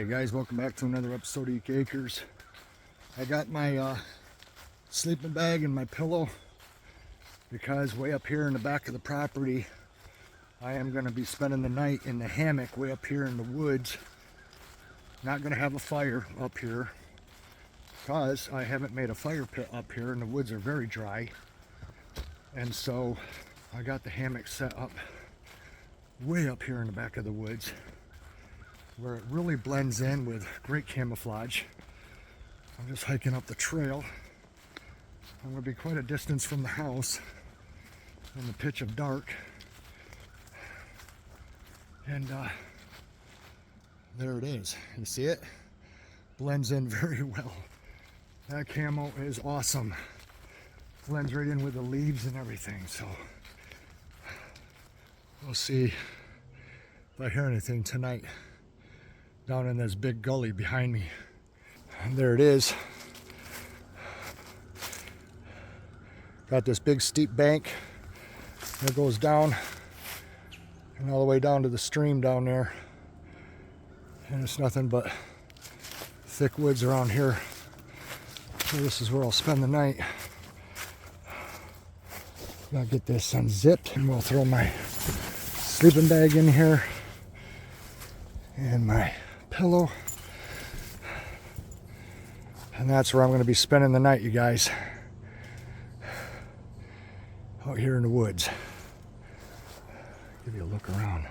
Hey guys, welcome back to another episode of Eek Acres. I got my sleeping bag and my pillow because way up here in the back of the property I am going to be spending the night in the hammock way up here in the woods. Not going to have a fire up here because I haven't made a fire pit up here and the woods are very dry. And so I got the hammock set up way up here in the back of the woods, where it really blends in with great camouflage. I'm just hiking up the trail. I'm going to be quite a distance from the house in the pitch of dark. And there it is. You see it? Blends in very well. That camo is awesome. Blends right in with the leaves and everything. So we'll see if I hear anything tonight down in this big gully behind me. And there it is. Got this big steep bank that goes down and all the way down to the stream down there. And it's nothing but thick woods around here. So this is where I'll spend the night. Gotta get this unzipped and we'll throw my sleeping bag in here and my pillow, and that's where I'm going to be spending the night, you guys, out here in the woods. Give you a look around,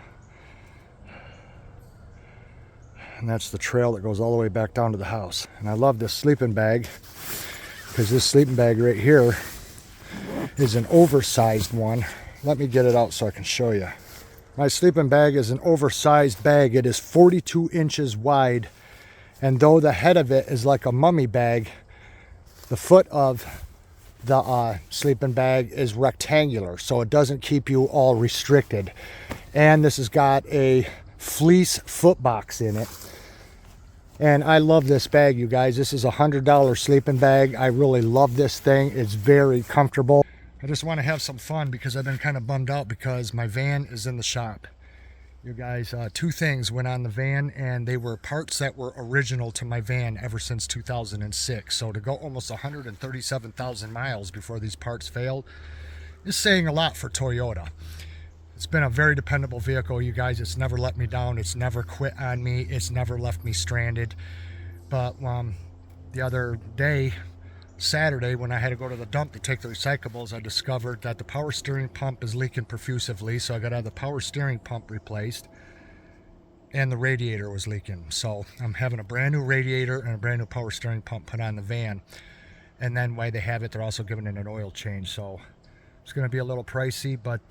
and that's the trail that goes all the way back down to the house. And I love this sleeping bag because this sleeping bag right here is an oversized one. Let me get it out so I can show you. My sleeping bag is an oversized bag. It is 42 inches wide, and though the head of it is like a mummy bag, the foot of the sleeping bag is rectangular, so it doesn't keep you all restricted. And this has got a fleece foot box in it. And I love this bag, you guys. This is a $100 sleeping bag. I really love this thing. It's very comfortable. I just want to have some fun because I've been kind of bummed out because my van is in the shop. You guys, two things went on the van, and they were parts that were original to my van ever since 2006. So to go almost 137,000 miles before these parts failed is saying a lot for Toyota. It's been a very dependable vehicle, you guys. It's never let me down. It's never quit on me. It's never left me stranded. But the other day, Saturday, when I had to go to the dump to take the recyclables, I discovered that the power steering pump is leaking profusively, so I got to have the power steering pump replaced, and the radiator was leaking. So I'm having a brand new radiator and a brand new power steering pump put on the van. And then while they have it, they're also giving it an oil change. So it's going to be a little pricey, but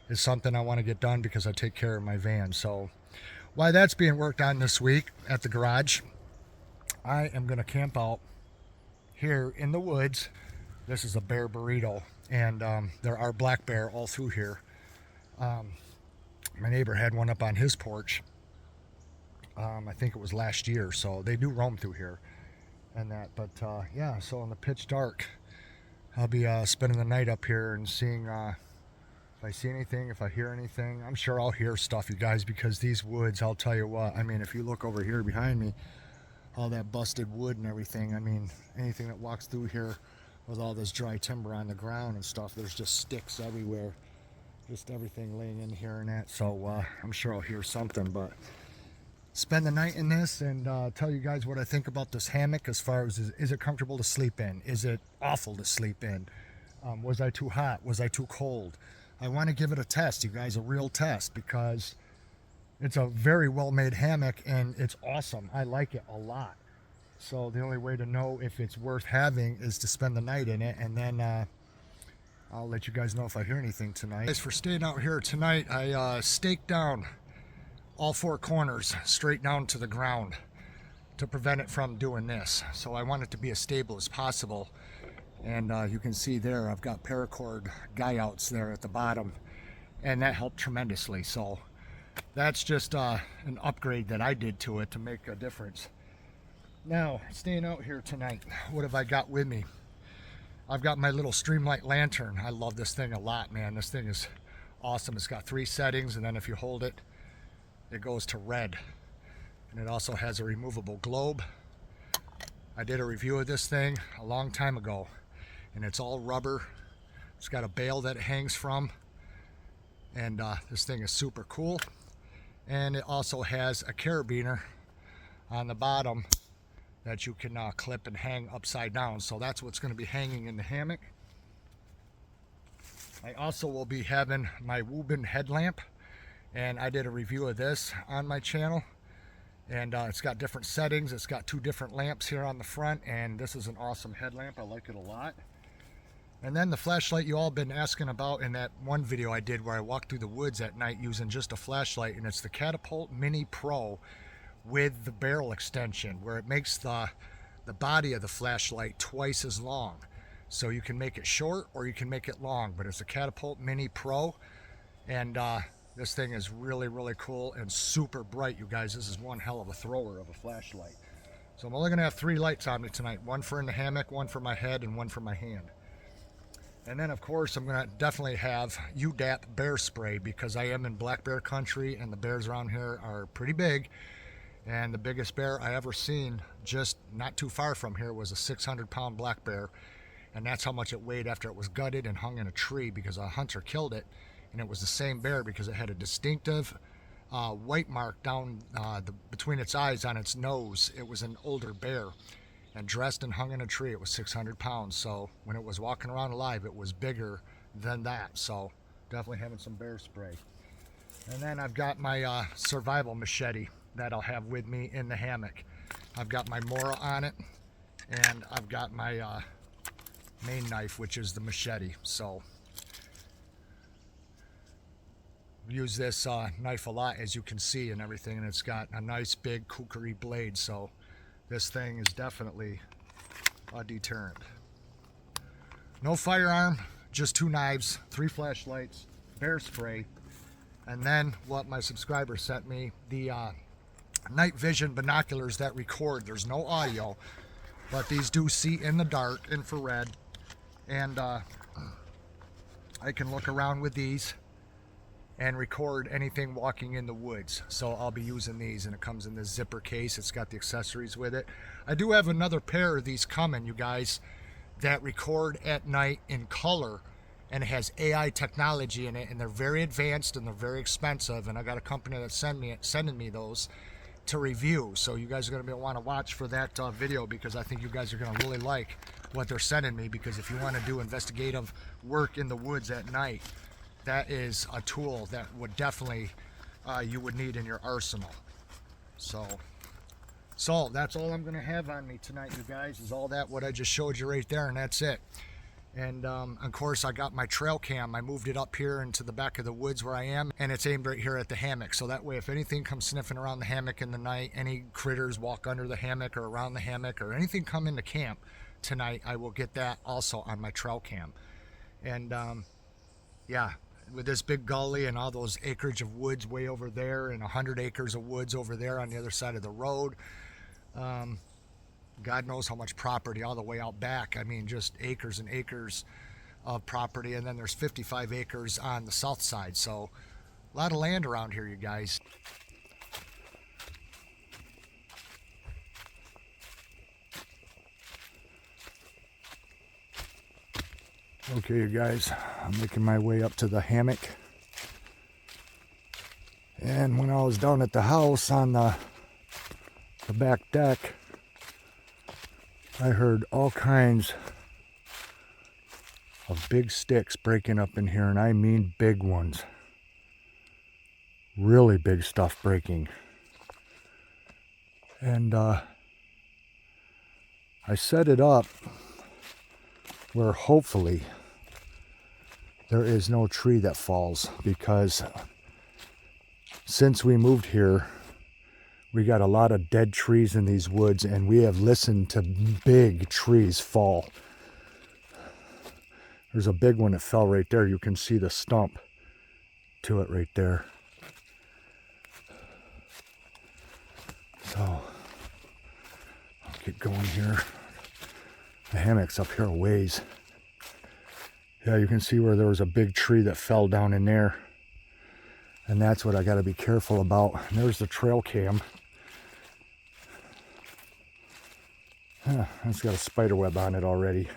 it's something I want to get done because I take care of my van. So while that's being worked on this week at the garage, I am going to camp out here in the woods. This is a bear burrito, and there are black bear all through here. My neighbor had one up on his porch. I think it was last year, so they do roam through here and that. But yeah, so in the pitch dark, I'll be spending the night up here and seeing if I see anything, if I hear anything. I'm sure I'll hear stuff, you guys, because these woods, I'll tell you what, I mean, if you look over here behind me, all that busted wood and everything, I mean, anything that walks through here with all this dry timber on the ground and stuff, there's just sticks everywhere, just everything laying in here and that. So I'm sure I'll hear something, but spend the night in this and tell you guys what I think about this hammock as far as is it comfortable to sleep in? Is it awful to sleep in? Was I too hot? Was I too cold? I want to give it a test, you guys, a real test, because it's a very well-made hammock and it's awesome. I like it a lot. So the only way to know if it's worth having is to spend the night in it, and then I'll let you guys know if I hear anything tonight. Guys, for staying out here tonight, I staked down all four corners straight down to the ground to prevent it from doing this. So I want it to be as stable as possible. And you can see there, I've got paracord guy outs there at the bottom, and that helped tremendously. So that's just an upgrade that I did to it to make a difference. Now, staying out here tonight, what have I got with me? I've got my little Streamlight lantern. I love this thing a lot, man. This thing is awesome. It's got 3 settings, and then if you hold it, it goes to red. And it also has a removable globe. I did a review of this thing a long time ago, and it's all rubber. It's got a bail that it hangs from, and this thing is super cool. And it also has a carabiner on the bottom that you can clip and hang upside down. So that's what's going to be hanging in the hammock. I also will be having my Woobin headlamp, and I did a review of this on my channel. And it's got different settings. It's got 2 different lamps here on the front, and this is an awesome headlamp. I like it a lot. And then the flashlight you all been asking about in that one video I did where I walked through the woods at night using just a flashlight, and it's the Catapult Mini Pro with the barrel extension, where it makes the body of the flashlight twice as long. So you can make it short or you can make it long, but it's a Catapult Mini Pro, and this thing is really, really cool and super bright, you guys. This is one hell of a thrower of a flashlight. So I'm only gonna have 3 lights on me tonight. One for in the hammock, one for my head, and one for my hand. And then of course I'm gonna definitely have UDAP bear spray, because I am in black bear country and the bears around here are pretty big. And the biggest bear I ever seen just not too far from here was a 600-pound black bear. And that's how much it weighed after it was gutted and hung in a tree, because a hunter killed it. And it was the same bear because it had a distinctive white mark down between its eyes on its nose. It was an older bear, and dressed and hung in a tree. It was 600 pounds. So when it was walking around alive, it was bigger than that. So definitely having some bear spray. And then I've got my survival machete that I'll have with me in the hammock. I've got my Mora on it, and I've got my main knife, which is the machete. So use this knife a lot, as you can see, and everything, and it's got a nice big kukri blade. So this thing is definitely a deterrent. No firearm, just 2 knives, 3 flashlights, bear spray, and then what my subscriber sent me, the night vision binoculars that record. There's no audio, but these do see in the dark, infrared, and I can look around with these and record anything walking in the woods. So I'll be using these, and it comes in this zipper case. It's got the accessories with it. I do have another pair of these coming, you guys, that record at night in color, and it has AI technology in it, and they're very advanced and they're very expensive, and I got a company that's sending me those to review. So you guys are going to want to watch for that video, because I think you guys are going to really like what they're sending me. Because if you want to do investigative work in the woods at night, that is a tool that would definitely you would need in your arsenal. So that's all I'm going to have on me tonight, you guys, is all that what I just showed you right there, and that's it. And of course I got my trail cam. I moved it up here into the back of the woods where I am, and it's aimed right here at the hammock. So that way, if anything comes sniffing around the hammock in the night, any critters walk under the hammock or around the hammock, or anything come into camp tonight, I will get that also on my trail cam. And yeah, with this big gully and all those acreage of woods way over there, and 100 acres of woods over there on the other side of the road, God knows how much property all the way out back. I mean, just acres and acres of property. And then there's 55 acres on the south side. So a lot of land around here, you guys. Okay, you guys, I'm making my way up to the hammock. And when I was down at the house on the back deck, I heard all kinds of big sticks breaking up in here, and I mean big ones. Really big stuff breaking. And I set it up where hopefully there is no tree that falls, because since we moved here, we got a lot of dead trees in these woods, and we have listened to big trees fall. There's a big one that fell right there. You can see the stump to it right there. So I'll get going here. The hammock's up here a ways. Yeah, you can see where there was a big tree that fell down in there. And that's what I got to be careful about. And there's the trail cam. It's got a spider web on it already.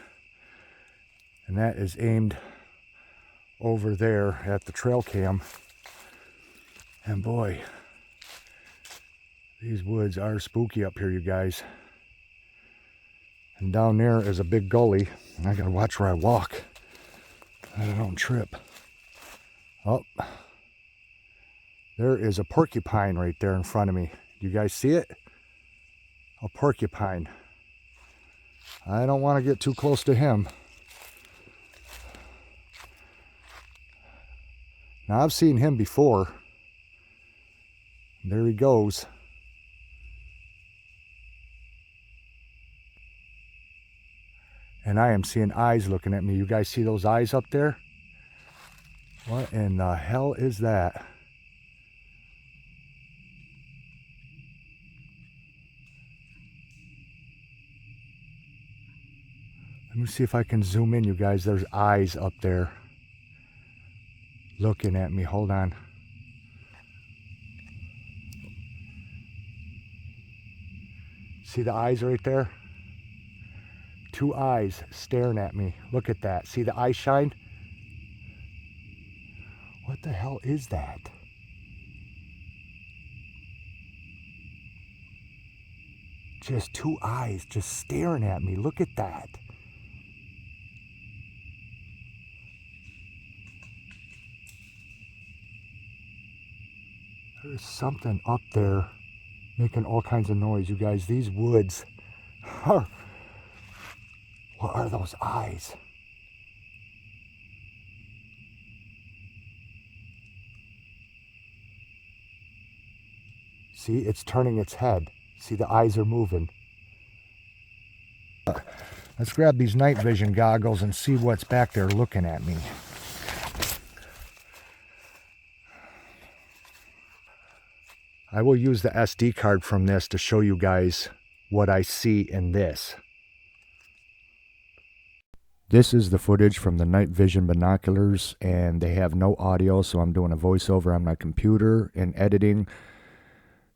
And that is aimed over there at the trail cam. And boy, these woods are spooky up here, you guys. And down there is a big gully. I gotta watch where I walk. I don't trip. Oh, there is a porcupine right there in front of me. You guys see it? A porcupine. I don't want to get too close to him. Now I've seen him before. There he goes. And I am seeing eyes looking at me. You guys see those eyes up there? What in the hell is that? Let me see if I can zoom in, you guys. There's eyes up there looking at me. Hold on. See the eyes right there? Two eyes staring at me. Look at that. See the eye shine? What the hell is that? Just two eyes just staring at me. Look at that. There's something up there making all kinds of noise, you guys. These woods are... What are those eyes? See, it's turning its head. See, the eyes are moving. Let's grab these night vision goggles and see what's back there looking at me. I will use the SD card from this to show you guys what I see in this. This is the footage from the night vision binoculars, and they have no audio, so I'm doing a voiceover on my computer and editing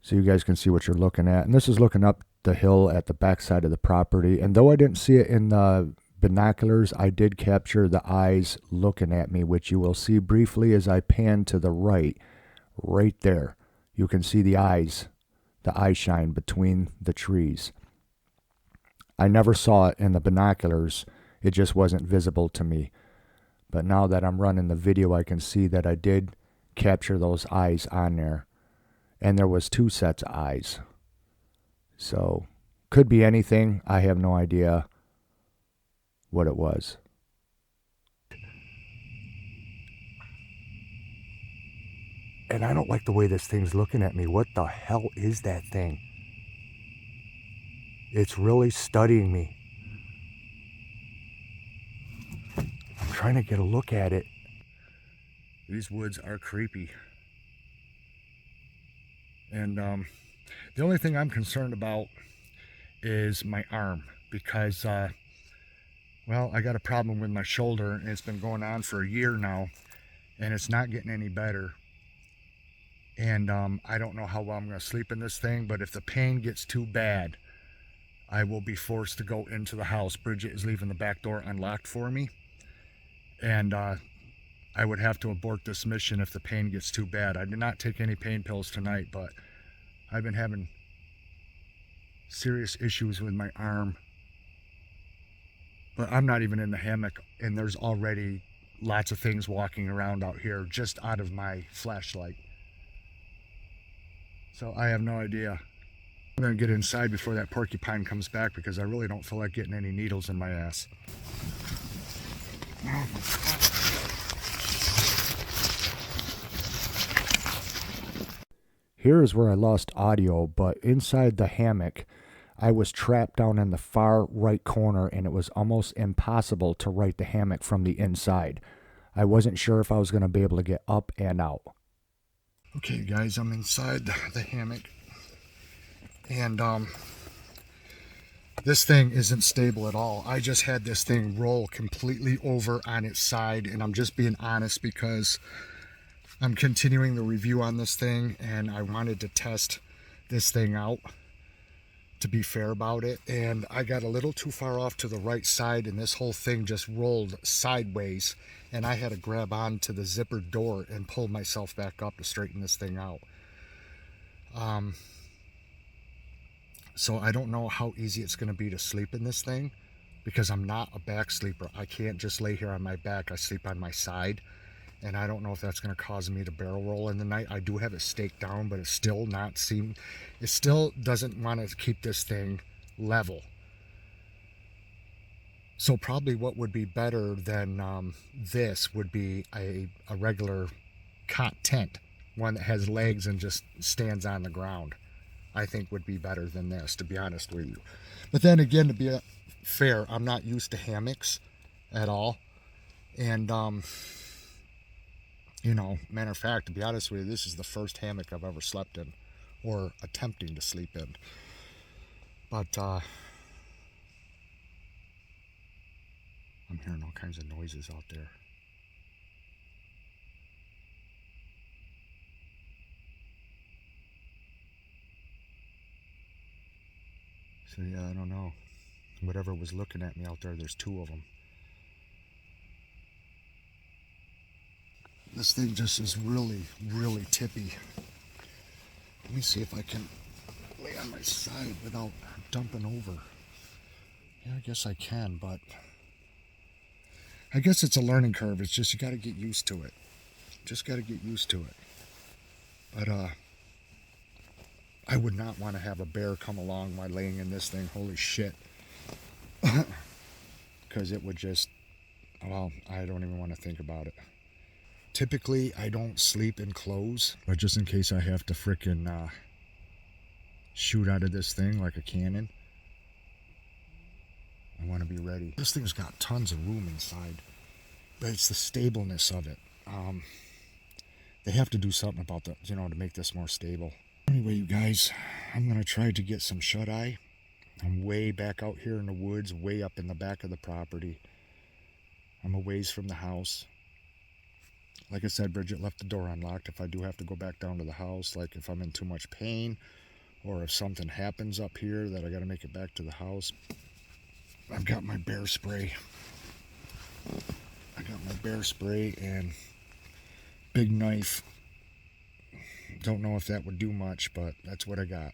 so you guys can see what you're looking at. And this is looking up the hill at the back side of the property, and though I didn't see it in the binoculars, I did capture the eyes looking at me, which you will see briefly as I pan to the right there. You can see the eyes, the eye shine between the trees. I never saw it in the binoculars. It just wasn't visible to me. But now that I'm running the video, I can see that I did capture those eyes on there. And there was two sets of eyes. So, could be anything. I have no idea what it was. And I don't like the way this thing's looking at me. What the hell is that thing? It's really studying me. I'm trying to get a look at it. These woods are creepy. And the only thing I'm concerned about is my arm. Because, well, I got a problem with my shoulder. And it's been going on for a year now. And it's not getting any better. And I don't know how well I'm going to sleep in this thing, but if the pain gets too bad, I will be forced to go into the house. Bridget is leaving the back door unlocked for me. And I would have to abort this mission if the pain gets too bad. I did not take any pain pills tonight, but I've been having serious issues with my arm. But I'm not even in the hammock, and there's already lots of things walking around out here just out of my flashlight. So I have no idea. I'm gonna get inside before that porcupine comes back because I really don't feel like getting any needles in my ass. Here is where I lost audio, but inside the hammock, I was trapped down in the far right corner and it was almost impossible to right the hammock from the inside. I wasn't sure if I was gonna be able to get up and out. Okay guys, I'm inside the hammock, and this thing isn't stable at all. I just had this thing roll completely over on its side, and I'm just being honest because I'm continuing the review on this thing and I wanted to test this thing out. to be fair about it, and I got a little too far off to the right side, and this whole thing just rolled sideways, and I had to grab onto the zippered door and pull myself back up to straighten this thing out. So I don't know how easy it's going to be to sleep in this thing, because I'm not a back sleeper. I can't just lay here on my back. I sleep on my side, and I don't know if that's going to cause me to barrel roll in the night. I do have it staked down, but it still doesn't want to keep this thing level. So probably what would be better than this would be a regular cot tent, one that has legs and just stands on the ground. I think would be better than this, to be honest with you. But then again, to be fair, I'm not used to hammocks at all. And, you know, matter of fact, to be honest with you, this is the first hammock I've ever slept in, or attempting to sleep in. But, I'm hearing all kinds of noises out there. So yeah, I don't know. Whatever was looking at me out there, there's two of them. This thing just is really, really tippy. Let me see if I can lay on my side without dumping over. Yeah, I guess I can, but I guess it's a learning curve. It's just you got to get used to it. Just got to get used to it. But I would not want to have a bear come along while laying in this thing. Holy shit. Because it would just, well, I don't even want to think about it. Typically, I don't sleep in clothes, but just in case I have to frickin' shoot out of this thing like a cannon, I want to be ready. This thing's got tons of room inside, but it's the stableness of it. They have to do something about that, you know, to make this more stable. Anyway, you guys, I'm going to try to get some shut-eye. I'm way back out here in the woods, way up in the back of the property. I'm a ways from the house. Like I said, Bridget left the door unlocked. If I do have to go back down to the house, like if I'm in too much pain, or if something happens up here that I got to make it back to the house, I've got my bear spray. I got my bear spray and big knife. Don't know if that would do much, but that's what I got.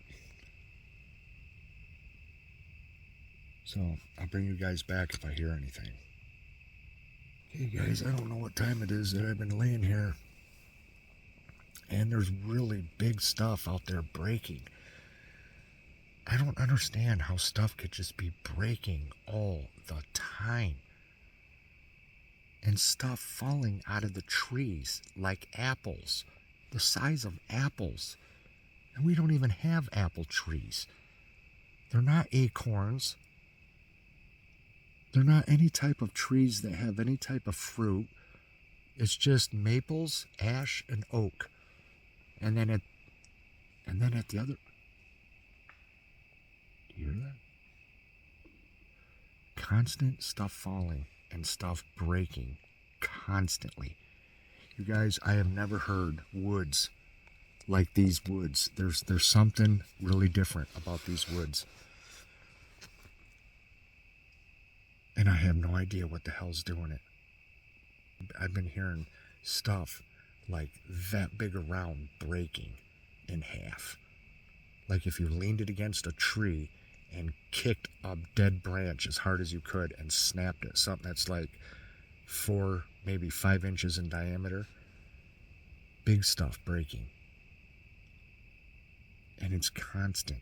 So I'll bring you guys back if I hear anything. Hey guys, I don't know what time it is that I've been laying here, and there's really big stuff out there breaking. I don't understand how stuff could just be breaking all the time. And stuff falling out of the trees like apples, the size of apples. And we don't even have apple trees. They're not acorns. They're not any type of trees that have any type of fruit. It's just maples, ash, and oak. And then at the other... Do you hear that? Constant stuff falling and stuff breaking constantly. You guys, I have never heard woods like these woods. There's something really different about these woods. And I have no idea what the hell's doing it. I've been hearing stuff like that big around breaking in half. Like if you leaned it against a tree and kicked a dead branch as hard as you could and snapped it. Something that's like 4, maybe 5 inches in diameter. Big stuff breaking. And it's constant.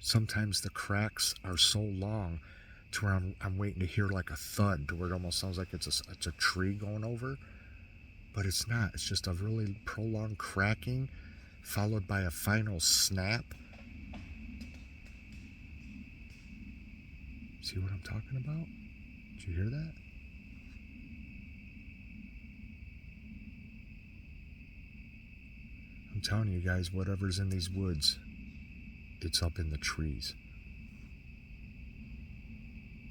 Sometimes the cracks are so long to where I'm waiting to hear like a thud, to where it almost sounds like it's a tree going over. But it's not. It's just a really prolonged cracking followed by a final snap. See what I'm talking about? Did you hear that? I'm telling you guys, whatever's in these woods, it's up in the trees.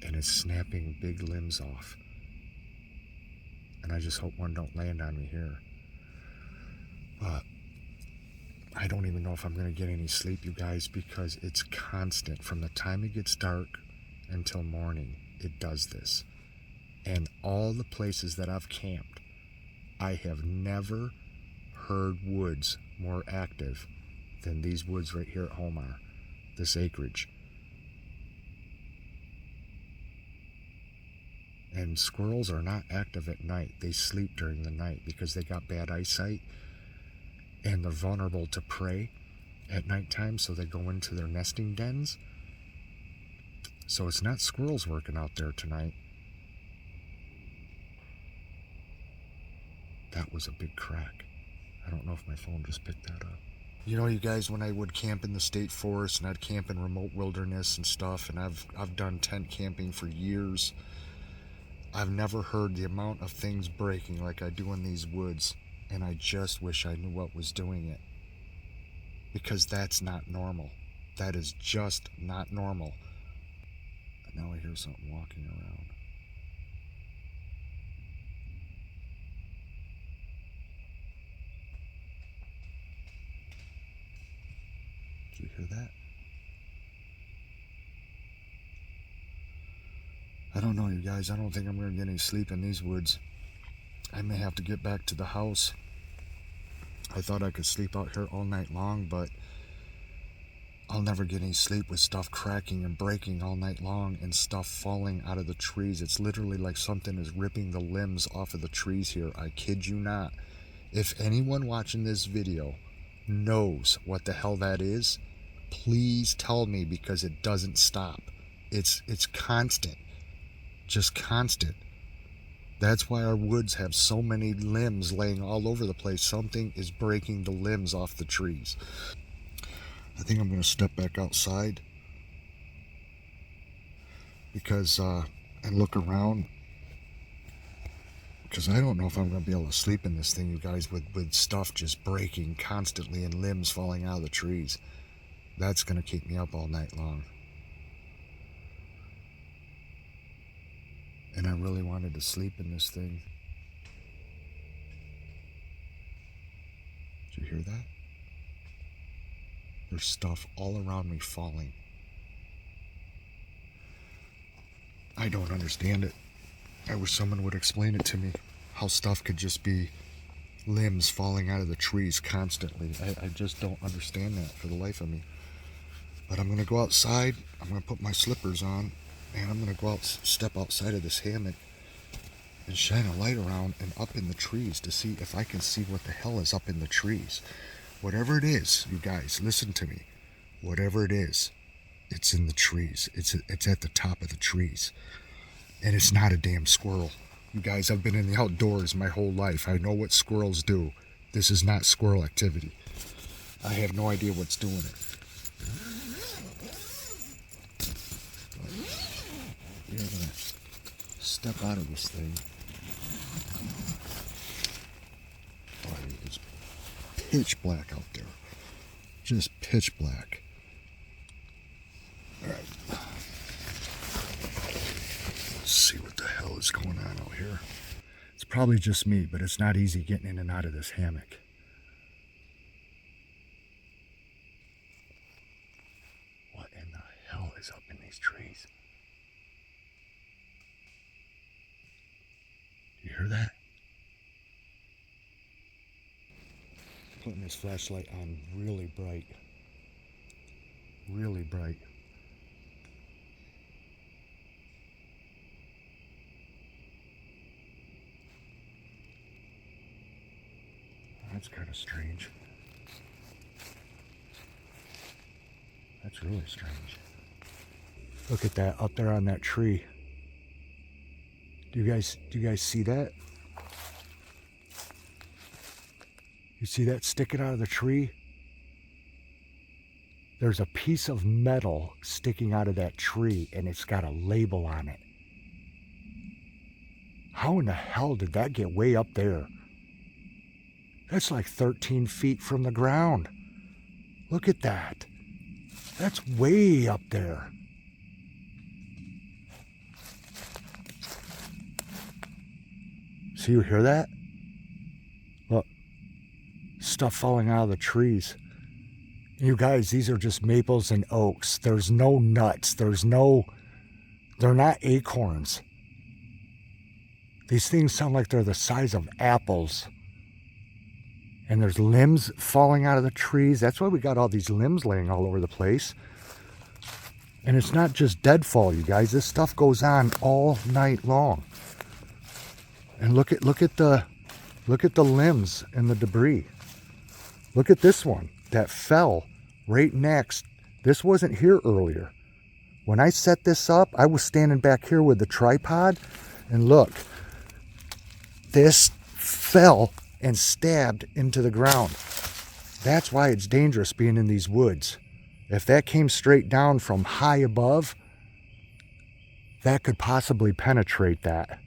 And it's snapping big limbs off. And I just hope one don't land on me here. But I I don't even know if I'm going to get any sleep, you guys, because it's constant. From the time it gets dark until morning, it does this. And all the places that I've camped, I have never heard woods more active than these woods right here at home are, this acreage. And squirrels are not active at night. They sleep during the night because they got bad eyesight and they're vulnerable to prey at nighttime, so they go into their nesting dens. So it's not squirrels working out there tonight. That was a big crack. I don't know if my phone just picked that up. You know, you guys, when I would camp in the state forest and I'd camp in remote wilderness and stuff, and I've done tent camping for years, I've never heard the amount of things breaking like I do in these woods, and I just wish I knew what was doing it. Because that's not normal. That is just not normal. And now I hear something walking around. Did you hear that? I don't know, you guys. I don't think I'm going to get any sleep in these woods. I may have to get back to the house. I thought I could sleep out here all night long, but I'll never get any sleep with stuff cracking and breaking all night long and stuff falling out of the trees. It's literally like something is ripping the limbs off of the trees here. I kid you not. If anyone watching this video knows what the hell that is, please tell me, because it doesn't stop. It's constant. Just constant. That's why our woods have so many limbs laying all over the place. Something is breaking the limbs off the trees. I think I'm going to step back outside because and look around, because I don't know if I'm going to be able to sleep in this thing, you guys, with stuff just breaking constantly and limbs falling out of the trees. That's going to keep me up all night long. And I really wanted to sleep in this thing. Did you hear that? There's stuff all around me falling. I don't understand it. I wish someone would explain it to me. How stuff could just be limbs falling out of the trees constantly. I just don't understand that for the life of me. But I'm going to go outside. I'm going to put my slippers on. And I'm going to go out, step outside of this hammock and shine a light around and up in the trees to see if I can see what the hell is up in the trees. Whatever it is, you guys, listen to me. Whatever it is, it's in the trees. It's at the top of the trees. And it's not a damn squirrel. You guys, I've been in the outdoors my whole life. I know what squirrels do. This is not squirrel activity. I have no idea what's doing it. We're going to step out of this thing. Oh, it's pitch black out there. Just pitch black. All right. Let's see what the hell is going on out here. It's probably just me, but it's not easy getting in and out of this hammock. What in the hell is up in these trees? You hear that? Putting this flashlight on really bright. Really bright. That's kind of strange. That's really strange. Look at that up there on that tree. Do you guys see that? You see that sticking out of the tree? There's a piece of metal sticking out of that tree and it's got a label on it. How in the hell did that get way up there? That's like 13 feet from the ground. Look at that. That's way up there. See, you hear that? Look, stuff falling out of the trees. You guys, these are just maples and oaks. There's no nuts. They're not acorns. These things sound like they're the size of apples. And there's limbs falling out of the trees. That's why we got all these limbs laying all over the place. And it's not just deadfall, you guys. This stuff goes on all night long. And look at the limbs and the debris. Look at this one that fell right next. This wasn't here earlier. When I set this up, I was standing back here with the tripod, and look, this fell and stabbed into the ground. That's why it's dangerous being in these woods. If that came straight down from high above, that could possibly penetrate that.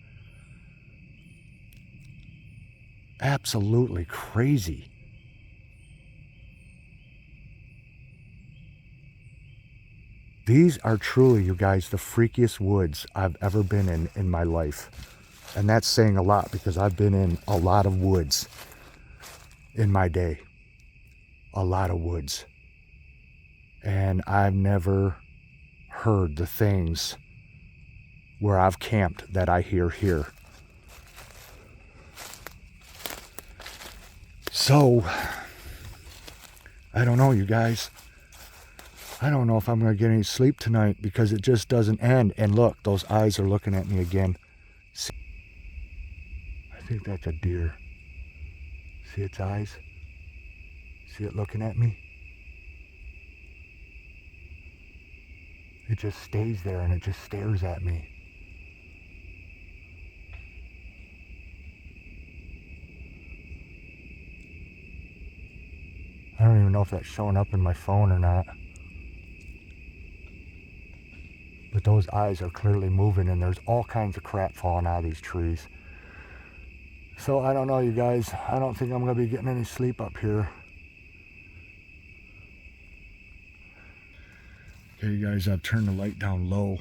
Absolutely crazy. These are truly, you guys, the freakiest woods I've ever been in my life. And that's saying a lot because I've been in a lot of woods in my day. A lot of woods. And I've never heard the things where I've camped that I hear here. So, I don't know, you guys. I don't know if I'm going to get any sleep tonight because it just doesn't end. And look, those eyes are looking at me again. See, I think that's a deer. See its eyes? See it looking at me? It just stays there and it just stares at me. I don't even know if that's showing up in my phone or not. But those eyes are clearly moving and there's all kinds of crap falling out of these trees. So I don't know, you guys. I don't think I'm going to be getting any sleep up here. Okay, you guys, I've turned the light down low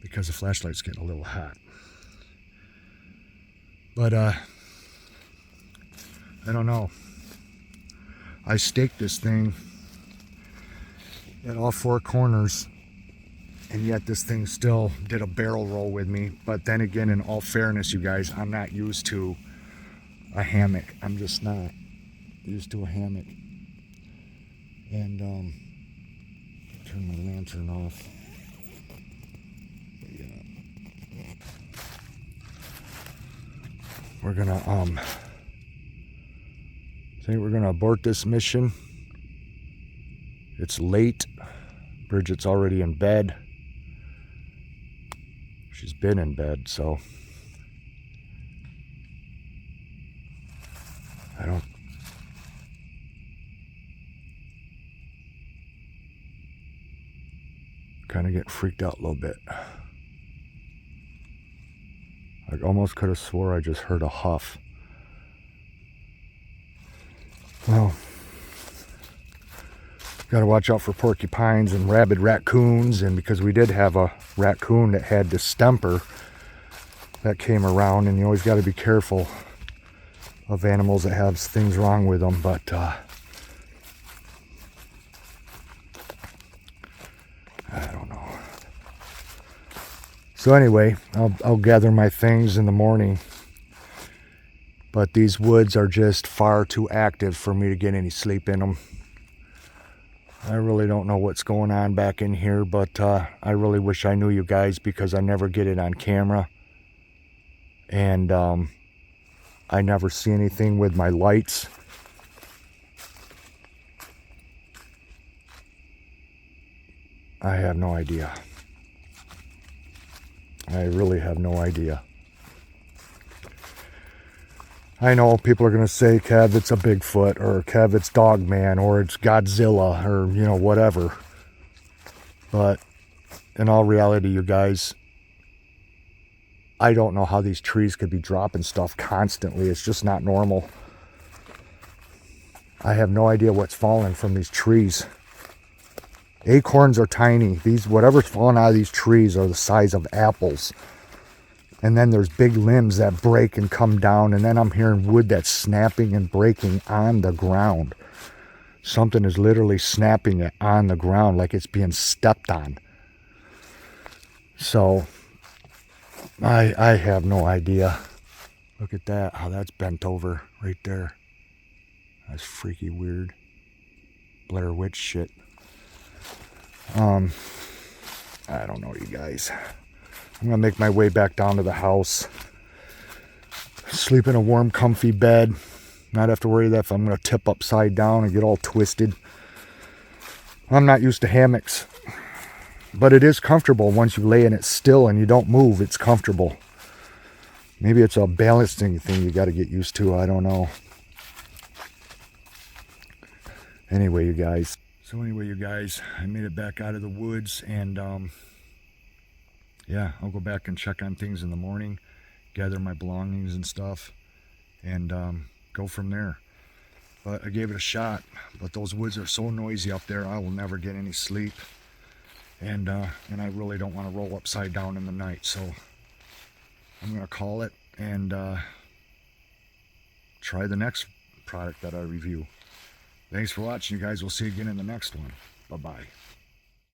because the flashlight's getting a little hot. But, I don't know. I staked this thing at all four corners, and yet this thing still did a barrel roll with me. But then again, in all fairness, you guys, I'm not used to a hammock. I'm just not used to a hammock. And, turn my lantern off. Yeah. We're gonna, I think we're gonna abort this mission. It's late. Bridget's already in bed. She's been in bed, so I don't. Kind of getting freaked out a little bit. I almost could have swore I just heard a huff. Well, got to watch out for porcupines and rabid raccoons, and because we did have a raccoon that had distemper that came around, and you always got to be careful of animals that have things wrong with them, but I don't know. So anyway, I'll gather my things in the morning, but these woods are just far too active for me to get any sleep in them. I really don't know what's going on back in here, but I really wish I knew, you guys, because I never get it on camera. And I never see anything with my lights. I have no idea. I really have no idea. I know people are going to say, Kev, it's a Bigfoot, or Kev, it's Dogman, or it's Godzilla, or, you know, whatever. But in all reality, you guys, I don't know how these trees could be dropping stuff constantly. It's just not normal. I have no idea what's falling from these trees. Acorns are tiny. Whatever's falling out of these trees are the size of apples. And then there's big limbs that break and come down. And then I'm hearing wood that's snapping and breaking on the ground. Something is literally snapping it on the ground like it's being stepped on. So I have no idea. Look at that, how that's bent over right there. That's freaky weird. Blair Witch shit. I don't know, you guys. I'm gonna make my way back down to the house. Sleep in a warm, comfy bed. Not have to worry that if I'm gonna tip upside down and get all twisted. I'm not used to hammocks, but it is comfortable once you lay in it still and you don't move. It's comfortable. Maybe it's a balancing thing you got to get used to. I don't know. Anyway, you guys. I made it back out of the woods, and yeah, I'll go back and check on things in the morning, gather my belongings and stuff, and go from there. But I gave it a shot. But those woods are so noisy up there, I will never get any sleep. And I really don't want to roll upside down in the night, so I'm gonna call it and try the next product that I review. Thanks for watching, you guys. We'll see you again in the next one. Bye-bye.